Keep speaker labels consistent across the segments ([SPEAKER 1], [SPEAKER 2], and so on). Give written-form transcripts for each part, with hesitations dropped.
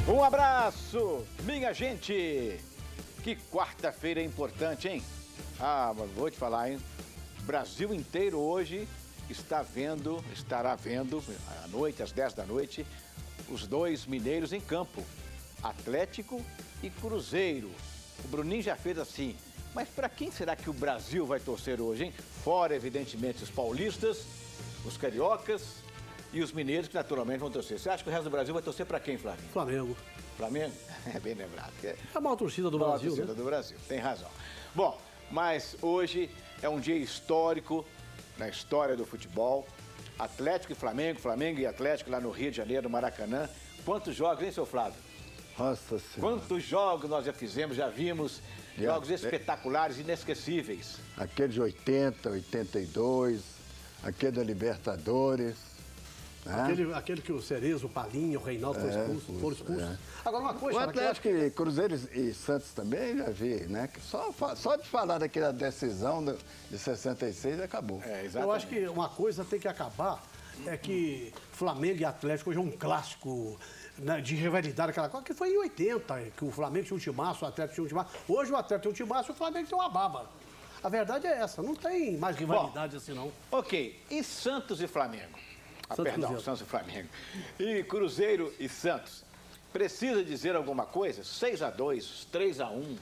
[SPEAKER 1] Um abraço, minha gente! Que quarta-feira importante, hein? Mas vou te falar, hein? O Brasil inteiro hoje estará vendo, à noite, às 10 da noite, os dois mineiros em campo, Atlético e Cruzeiro. O Bruninho já fez assim, mas para quem será que o Brasil vai torcer hoje, hein? Fora, evidentemente, os paulistas, os cariocas e os mineiros, que naturalmente vão torcer. Você acha que o resto do Brasil vai torcer para quem, Flávio?
[SPEAKER 2] Flamengo.
[SPEAKER 1] Flamengo? É bem lembrado.
[SPEAKER 2] É a maior torcida do Brasil,
[SPEAKER 1] torcida
[SPEAKER 2] né?
[SPEAKER 1] do Brasil, tem razão. Bom, mas hoje é um dia histórico na história do futebol. Atlético e Flamengo, Flamengo e Atlético lá no Rio de Janeiro, no Maracanã. Quantos jogos, hein, seu Flávio?
[SPEAKER 3] Nossa Senhora.
[SPEAKER 1] Quantos jogos nós já fizemos, já vimos. Jogos espetaculares, inesquecíveis.
[SPEAKER 3] Aquele de 80, 82, aquele da Libertadores. Né?
[SPEAKER 2] Aquele que o Cerezo, o Palinho, o Reinaldo foram expulsos. Agora, uma coisa...
[SPEAKER 3] O Atlético e Cruzeiro e Santos também já vi, né? Só de falar daquela decisão de 66 acabou.
[SPEAKER 1] Exatamente.
[SPEAKER 2] Eu acho que uma coisa tem que acabar, é que Flamengo e Atlético hoje é um clássico, né, de rivalidade, aquela coisa que foi em 80, que o Flamengo tinha um timaço, o Atlético tinha um timaço. Hoje o Atlético tem um timaço e o Flamengo tem uma baba. A verdade é essa, não tem mais rivalidade assim, não.
[SPEAKER 1] Ok, e Santos e Flamengo?
[SPEAKER 2] Cruzeiro.
[SPEAKER 1] Santos e Flamengo. E Cruzeiro e Santos. Precisa dizer alguma coisa? 6-2, 3-1.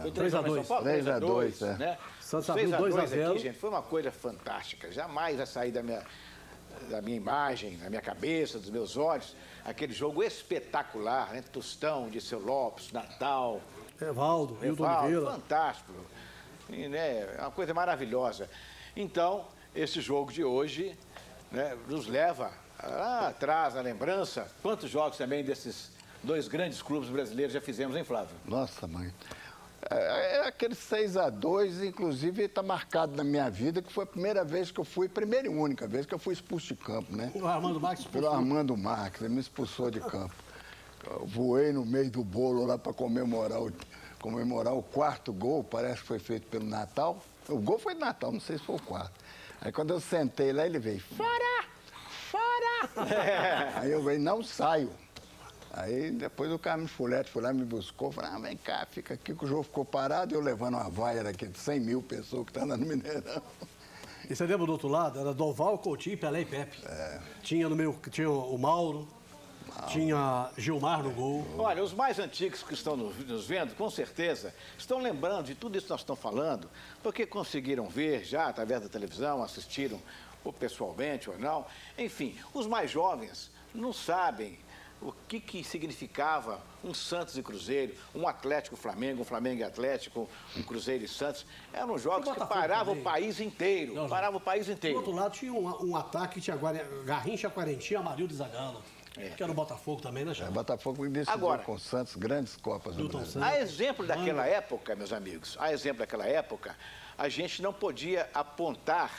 [SPEAKER 1] Foi
[SPEAKER 2] 3-2.
[SPEAKER 1] São Paulo?
[SPEAKER 3] 3-2,
[SPEAKER 1] né?
[SPEAKER 2] Santos abriu 2-0.
[SPEAKER 1] Aqui, gente, foi uma coisa fantástica. Jamais vai sair da minha imagem, da minha cabeça, dos meus olhos, aquele jogo espetacular, né? Tostão, Dirceu Lopes, Natal.
[SPEAKER 2] Evaldo, Hilton Oliveira.
[SPEAKER 1] Fantástico. E, né, é uma coisa maravilhosa. Então, esse jogo de hoje, né, nos leva lá atrás, na lembrança. Quantos jogos também desses dois grandes clubes brasileiros já fizemos, hein, Flávio?
[SPEAKER 3] Nossa, mãe. Aquele 6-2, inclusive, está marcado na minha vida, que foi a primeira vez que eu fui, primeira e única vez que eu fui expulso de campo, né?
[SPEAKER 2] O Armando Marques expulsou.
[SPEAKER 3] Pelo Armando Marques, ele me expulsou de campo. Eu voei no meio do bolo lá para comemorar o quarto gol, parece que foi feito pelo Natal. O gol foi de Natal, não sei se foi o quarto. Aí quando eu sentei lá, ele veio, fora! Fora! Aí eu veio, não saio. Aí depois o Carlos Fulete foi lá, me buscou, falou, vem cá, fica aqui que o jogo ficou parado, eu levando uma vaia daqui de 100 mil pessoas que estão lá no Mineirão.
[SPEAKER 2] E você lembra do outro lado? Era Doval, Coutinho, Pelé e Pepe. Tinha o Mauro, tinha Gilmar no gol.
[SPEAKER 1] Olha, os mais antigos que estão nos vendo, com certeza, estão lembrando de tudo isso que nós estamos falando, porque conseguiram ver já através da televisão, assistiram ou pessoalmente ou não. Enfim, os mais jovens não sabem o que significava um Santos e Cruzeiro, um Atlético e Flamengo, um Flamengo e Atlético, um Cruzeiro e Santos. Eram jogos que paravam o país inteiro. Parava o país inteiro.
[SPEAKER 2] Do outro lado tinha um ataque, tinha Garrincha, Quarentinha, Amarildo e Zagallo. Que era o Botafogo também, né, Charles?
[SPEAKER 3] Botafogo decidiu com o Santos grandes Copas do Brasil.
[SPEAKER 1] A exemplo daquela época, meus amigos, a gente não podia apontar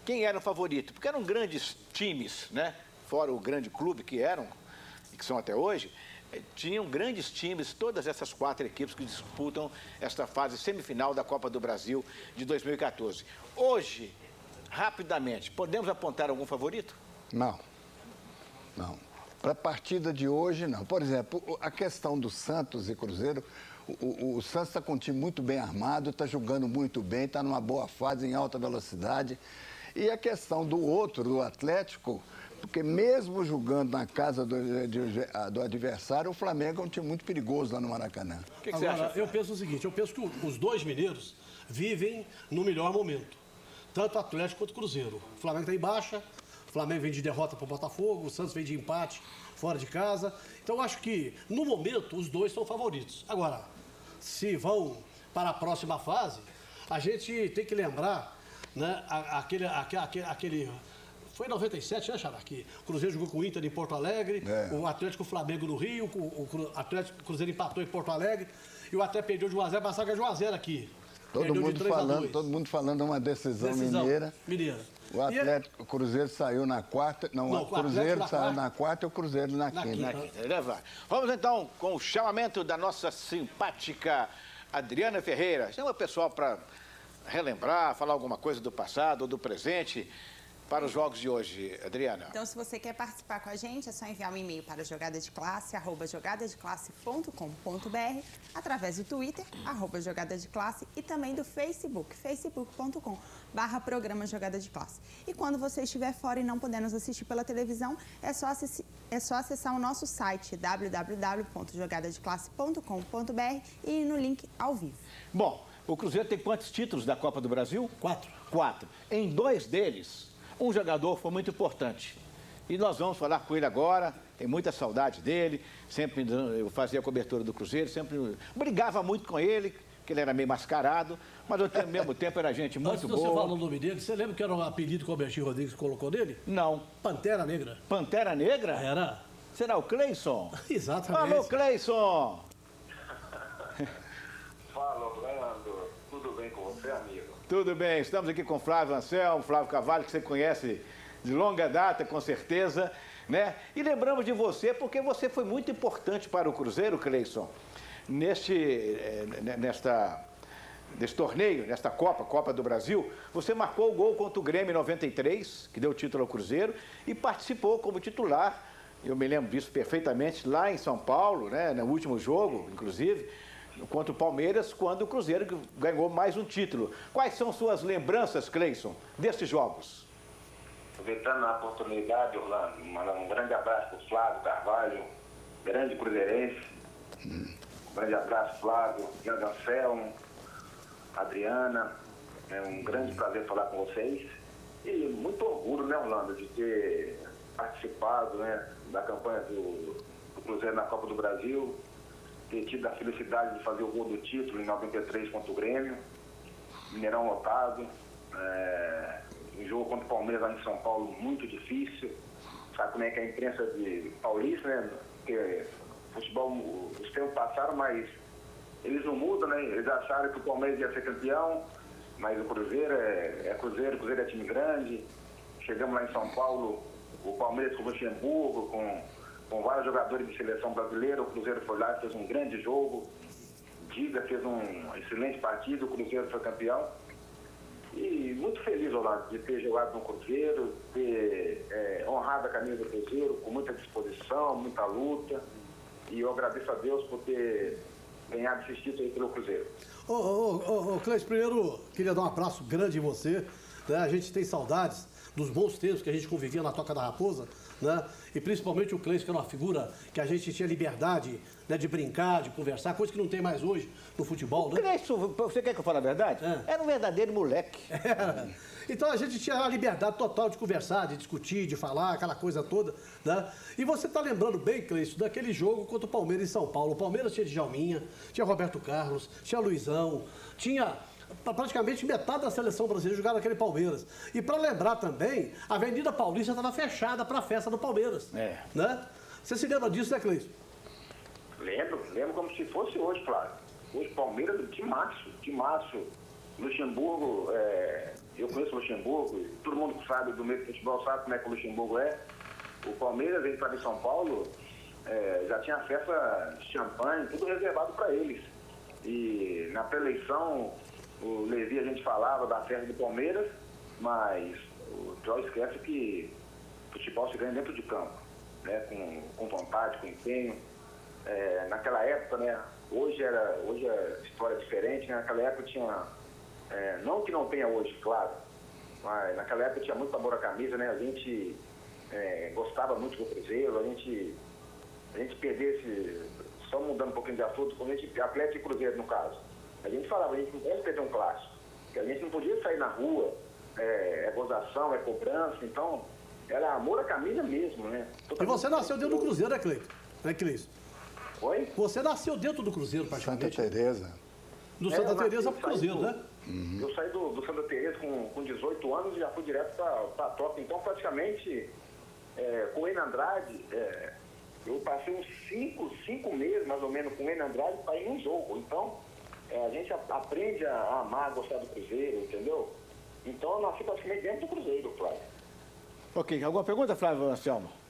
[SPEAKER 1] quem era o favorito, porque eram grandes times, né? Fora o grande clube que eram, e que são até hoje, tinham grandes times, todas essas 4 equipes que disputam esta fase semifinal da Copa do Brasil de 2014. Hoje, rapidamente, podemos apontar algum favorito?
[SPEAKER 3] Não. Para a partida de hoje, não. Por exemplo, a questão do Santos e Cruzeiro, o Santos está com um time muito bem armado, está jogando muito bem, está numa boa fase, em alta velocidade. E a questão do outro, do Atlético, porque mesmo jogando na casa do adversário, o Flamengo é um time muito perigoso lá no Maracanã.
[SPEAKER 1] O que você acha?
[SPEAKER 2] Eu penso o seguinte, eu penso que os dois mineiros vivem no melhor momento. Tanto o Atlético quanto o Cruzeiro. O Flamengo está em baixa, o Flamengo vem de derrota para o Botafogo, o Santos vem de empate fora de casa. Então, eu acho que, no momento, os dois são favoritos. Agora, se vão para a próxima fase, a gente tem que lembrar, né, aquele foi em 97, né, Xará? O Cruzeiro jogou com o Inter em Porto Alegre, o Atlético e o Flamengo no Rio, o Atlético e o Cruzeiro empatou em Porto Alegre e o Atlético perdeu de 1-0, mas saga de 1-0 aqui.
[SPEAKER 3] Todo mundo falando uma decisão mineira. O Atlético, o Cruzeiro saiu na quarta. Não, o Cruzeiro saiu na quarta e o Cruzeiro na quinta.
[SPEAKER 1] Vamos então com o chamamento da nossa simpática Adriana Ferreira. Chama o pessoal para relembrar, falar alguma coisa do passado ou do presente. para os jogos de hoje, Adriana?
[SPEAKER 4] Então, se você quer participar com a gente, é só enviar um e-mail para jogadadeclasse@jogadadeclasse.com.br, através do Twitter, @jogadadeclasse, e também do Facebook, facebook.com/programa Jogada de Classe. E quando você estiver fora e não puder nos assistir pela televisão, é só acessar o nosso site, www.jogadadeclasse.com.br, e ir no link ao vivo.
[SPEAKER 1] Bom, o Cruzeiro tem quantos títulos da Copa do Brasil?
[SPEAKER 2] 4.
[SPEAKER 1] 4. Em 2 deles, um jogador foi muito importante. E nós vamos falar com ele agora, tem muita saudade dele, sempre eu fazia a cobertura do Cruzeiro, sempre brigava muito com ele, que ele era meio mascarado, mas ao mesmo tempo era gente muito
[SPEAKER 2] Antes de
[SPEAKER 1] boa.
[SPEAKER 2] você falar o nome dele, você lembra que era um apelido que o Albertinho Rodrigues colocou nele?
[SPEAKER 1] Não.
[SPEAKER 2] Pantera Negra.
[SPEAKER 1] Pantera Negra?
[SPEAKER 2] Era?
[SPEAKER 1] Será o Cleison?
[SPEAKER 2] Exatamente.
[SPEAKER 1] Alô, Cleison!
[SPEAKER 5] Fala, Orlando. Tudo bem com você, amigo?
[SPEAKER 1] Tudo bem, estamos aqui com o Flávio Anselmo, Flávio Cavalli, que você conhece de longa data, com certeza, né? E lembramos de você porque você foi muito importante para o Cruzeiro, Cleison, nesse torneio, nesta Copa do Brasil. Você marcou o gol contra o Grêmio em 93, que deu o título ao Cruzeiro, e participou como titular, eu me lembro disso perfeitamente, lá em São Paulo, né? No último jogo, inclusive, contra o Palmeiras, quando o Cruzeiro ganhou mais um título. Quais são suas lembranças, Cleison, desses jogos?
[SPEAKER 5] Aproveitando a oportunidade, Orlando, mandar um grande abraço para o Flávio Carvalho, grande cruzeirense. Um grande abraço, Flávio, grande Anselmo, Adriana. É um grande prazer falar com vocês. E muito orgulho, né, Orlando, de ter participado, né, da campanha do Cruzeiro na Copa do Brasil, ter tido a felicidade de fazer o gol do título em 93 contra o Grêmio, Mineirão lotado, um jogo contra o Palmeiras lá em São Paulo muito difícil. Sabe como é que é a imprensa de paulista, né? Porque futebol, os tempos passaram, mas eles não mudam, né? Eles acharam que o Palmeiras ia ser campeão, mas o Cruzeiro é Cruzeiro, o Cruzeiro é time grande. Chegamos lá em São Paulo, o Palmeiras com o Luxemburgo, com vários jogadores de seleção brasileira. O Cruzeiro foi lá e fez um grande jogo. Diga fez um excelente partido, o Cruzeiro foi campeão. E muito feliz, Orlando, de ter jogado no Cruzeiro, ter honrado a camisa do Cruzeiro com muita disposição, muita luta. E eu agradeço a Deus por ter ganhado esse título aí pelo Cruzeiro.
[SPEAKER 2] Cleison, primeiro queria dar um abraço grande em você, né? A gente tem saudades dos bons tempos que a gente convivia na Toca da Raposa, né? E principalmente o Cleison, que era uma figura que a gente tinha liberdade, né, de brincar, de conversar, coisa que não tem mais hoje no futebol, né?
[SPEAKER 1] Cleison, você quer que eu fale a verdade? Era um verdadeiro moleque.
[SPEAKER 2] Então a gente tinha a liberdade total de conversar, de discutir, de falar, aquela coisa toda, né? E você está lembrando bem, Cleison, daquele jogo contra o Palmeiras em São Paulo. O Palmeiras tinha Djalminha, tinha Roberto Carlos, tinha Luizão, tinha praticamente metade da seleção brasileira jogava naquele Palmeiras. E para lembrar também, a Avenida Paulista estava fechada para a festa do Palmeiras. Né? Você se lembra disso, né, Cleison?
[SPEAKER 5] Lembro como se fosse hoje, Flávio. Hoje, Palmeiras de março. Luxemburgo, eu conheço o Luxemburgo, todo mundo que sabe do meio do futebol sabe como é que o Luxemburgo é. O Palmeiras, ele estava em São Paulo, já tinha festa de champanhe, tudo reservado para eles. E na pré-eleição, o Levi, a gente falava da festa do Palmeiras, mas o João esquece que futebol se ganha dentro de campo, né? Com vontade, com empenho. Naquela época, né? Hoje a história é diferente, né? Naquela época tinha, não que não tenha hoje, claro, mas naquela época tinha muito amor à camisa, né? A gente gostava muito do Cruzeiro, a gente perdesse, só mudando um pouquinho de assunto, quando a gente, Atlético e Cruzeiro no caso, a gente falava, a gente não pode perder um clássico, porque a gente não podia sair na rua, gozação, cobrança, então era amor à camisa mesmo, né?
[SPEAKER 2] E você nasceu dentro do Cruzeiro, né, Cleison?
[SPEAKER 5] Oi?
[SPEAKER 2] Você nasceu dentro do Cruzeiro, praticamente.
[SPEAKER 3] Santa Teresa.
[SPEAKER 2] Do Santa Teresa pro Cruzeiro, né?
[SPEAKER 5] Eu saí do Santa Teresa com 18 anos e já fui direto para a Toca. Então, praticamente, com o Enio Andrade, eu passei uns 5 meses, mais ou menos, com o Enio Andrade para ir num jogo. Então, a gente aprende a amar, a gostar do Cruzeiro, entendeu? Então, eu nasci praticamente dentro do Cruzeiro, Flávio.
[SPEAKER 1] Ok, alguma pergunta, Flávio Anselmo?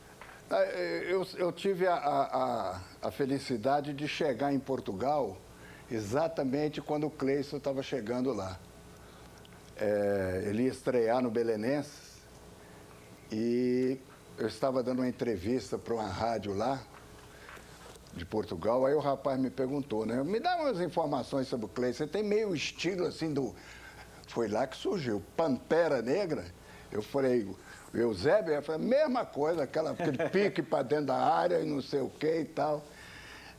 [SPEAKER 3] Eu tive a felicidade de chegar em Portugal exatamente quando o Cleison estava chegando lá. Ele ia estrear no Belenenses E eu estava dando uma entrevista para uma rádio lá, de Portugal, aí o rapaz me perguntou, né? Me dá umas informações sobre o Cleiton. Você tem meio estilo assim do... Foi lá que surgiu, Pantera Negra. Eu falei, o Eusébio, eu falei, mesma coisa, aquele pique para dentro da área e não sei o que e tal.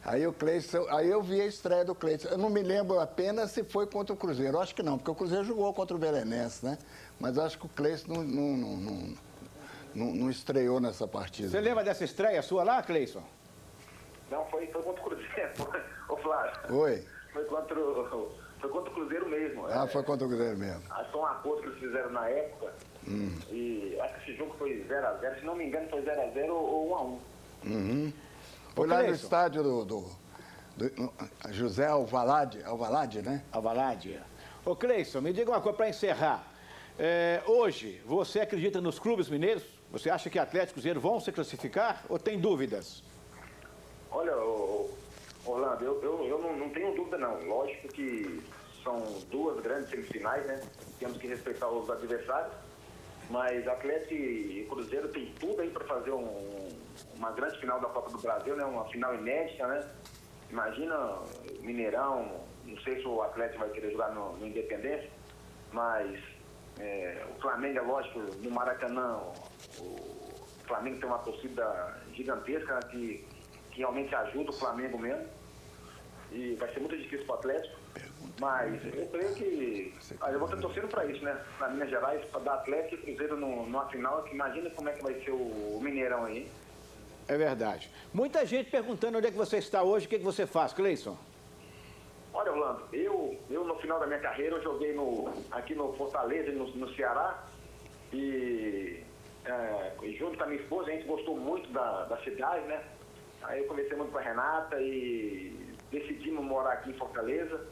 [SPEAKER 3] Aí o Cleiton, aí eu vi a estreia do Cleiton. Eu não me lembro apenas se foi contra o Cruzeiro. Eu acho que não, porque o Cruzeiro jogou contra o Belenenses, né? Mas eu acho que o Cleiton não estreou nessa partida.
[SPEAKER 1] Você lembra dessa estreia sua lá, Cleison?
[SPEAKER 5] Não, foi contra o Cruzeiro, ô Flávio.
[SPEAKER 3] Oi?
[SPEAKER 5] Foi contra o Cruzeiro mesmo.
[SPEAKER 3] Ah, foi contra o Cruzeiro mesmo.
[SPEAKER 5] Acho que foi um acordo que eles fizeram na época. E acho que esse jogo foi 0x0. Se não me engano, foi 0x0 ou 1x1.
[SPEAKER 3] Uhum. Foi lá no estádio do José Alvalade, né?
[SPEAKER 1] Alvalade. Ô, Cleison, me diga uma coisa para encerrar. Hoje, você acredita nos clubes mineiros? Você acha que Atlético e Cruzeiro vão se classificar ou tem dúvidas?
[SPEAKER 5] Olha, Orlando, eu não tenho dúvida não. Lógico que são duas grandes semifinais, né? Temos que respeitar os adversários. Mas Atlético e Cruzeiro tem tudo aí para fazer uma grande final da Copa do Brasil, né? Uma final inédita, né? Imagina Mineirão, não sei se o Atlético vai querer jogar no Independência, mas o Flamengo, é lógico, no Maracanã, o Flamengo tem uma torcida gigantesca, né, que realmente ajuda o Flamengo mesmo. E vai ser muito difícil para o Atlético. Mas eu creio que... eu vou estar torcendo para isso, né? Para Minas Gerais, para dar Atlético e Cruzeiro numa final. Imagina como é que vai ser o Mineirão aí.
[SPEAKER 1] É verdade. Muita gente perguntando onde é que você está hoje, o que você faz, Cleison?
[SPEAKER 5] Olha, Orlando, eu no final da minha carreira, eu joguei aqui no Fortaleza, no Ceará. E junto com a minha esposa, a gente gostou muito da cidade, né? Aí eu conversei muito com a Renata e decidimos morar aqui em Fortaleza.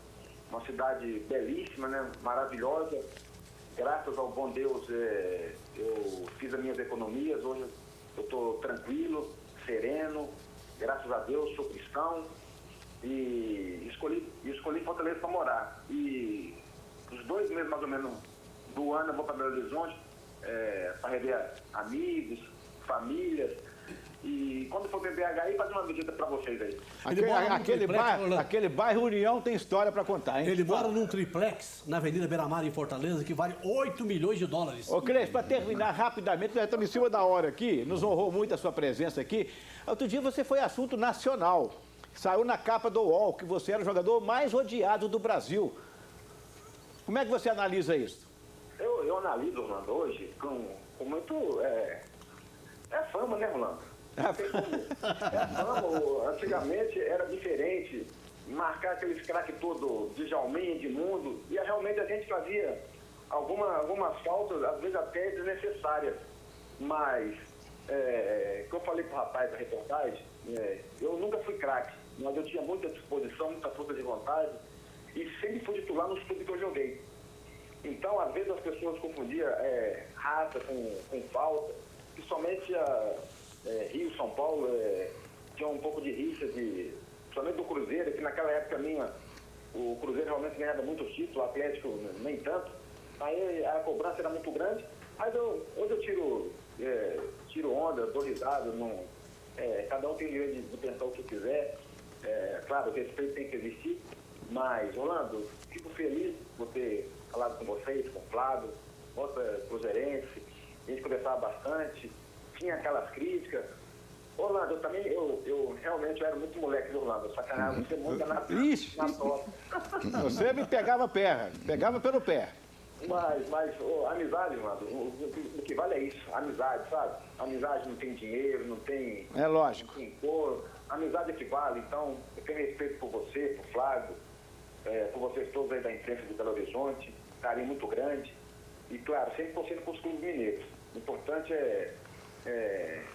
[SPEAKER 5] Uma cidade belíssima, né? Maravilhosa. Graças ao bom Deus, eu fiz as minhas economias. Hoje eu estou tranquilo, sereno. Graças a Deus, sou cristão. E escolhi Fortaleza para morar. E os 2 meses, mais ou menos, do ano, eu vou para Belo Horizonte para rever amigos, famílias. E quando for para BH aí, fazer uma visita para vocês aí.
[SPEAKER 1] Aquele bairro União tem história para contar, hein?
[SPEAKER 2] Ele mora num triplex na Avenida Beira-Mar, em Fortaleza, que vale 8 milhões de dólares.
[SPEAKER 1] Ô, Cleiton, para terminar rapidamente, nós estamos em cima da hora aqui, nos honrou muito a sua presença aqui. Outro dia você foi assunto nacional. Saiu na capa do UOL que você era o jogador mais odiado do Brasil. Como é que você analisa isso?
[SPEAKER 5] Eu analiso, Orlando, hoje com muito... É fama, né, Orlando? Antigamente era diferente, marcar aqueles craques todos de Djalminha, Edmundo, e realmente a gente fazia algumas faltas, às vezes até desnecessárias. Mas, como eu falei para o rapaz da reportagem, eu nunca fui craque, mas eu tinha muita disposição, muita força de vontade, e sempre fui titular nos clubes que eu joguei. Então, às vezes as pessoas confundiam raça com falta, principalmente Rio, São Paulo, tinha um pouco de rixa, principalmente do Cruzeiro, que naquela época minha, o Cruzeiro realmente ganhava muitos títulos, o Atlético nem tanto. Aí a cobrança era muito grande, mas hoje eu tiro onda, dou risada, cada um tem o direito de pensar o que quiser. Claro, o respeito tem que existir, mas, Orlando, fico feliz por ter falado com vocês, com o Flávio, outra cruzeirense, a gente conversava bastante. Tinha aquelas críticas. Orlando, eu realmente era muito moleque de Orlando. Sacanagem, você muito na toca.
[SPEAKER 1] Você me pegava pelo pé.
[SPEAKER 5] Mas amizade, Orlando, o que vale é isso, amizade, sabe? Amizade não tem dinheiro, não tem...
[SPEAKER 1] É lógico.
[SPEAKER 5] Não tem cor. Amizade é que vale. Então, eu tenho respeito por você, por Flávio, por vocês todos aí da imprensa de Belo Horizonte, carinho muito grande. E, claro, sempre torcendo com os clubes mineiros. O importante é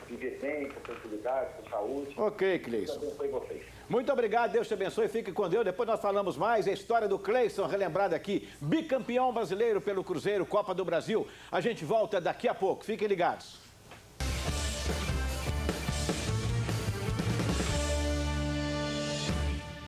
[SPEAKER 5] viver bem, com tranquilidade, com saúde.
[SPEAKER 1] Ok, Cleison.
[SPEAKER 5] Deus abençoe vocês.
[SPEAKER 1] Muito obrigado, Deus te abençoe, fique com Deus. Depois nós falamos mais, a história do Cleison, relembrada aqui, bicampeão brasileiro pelo Cruzeiro, Copa do Brasil. A gente volta daqui a pouco, fiquem ligados.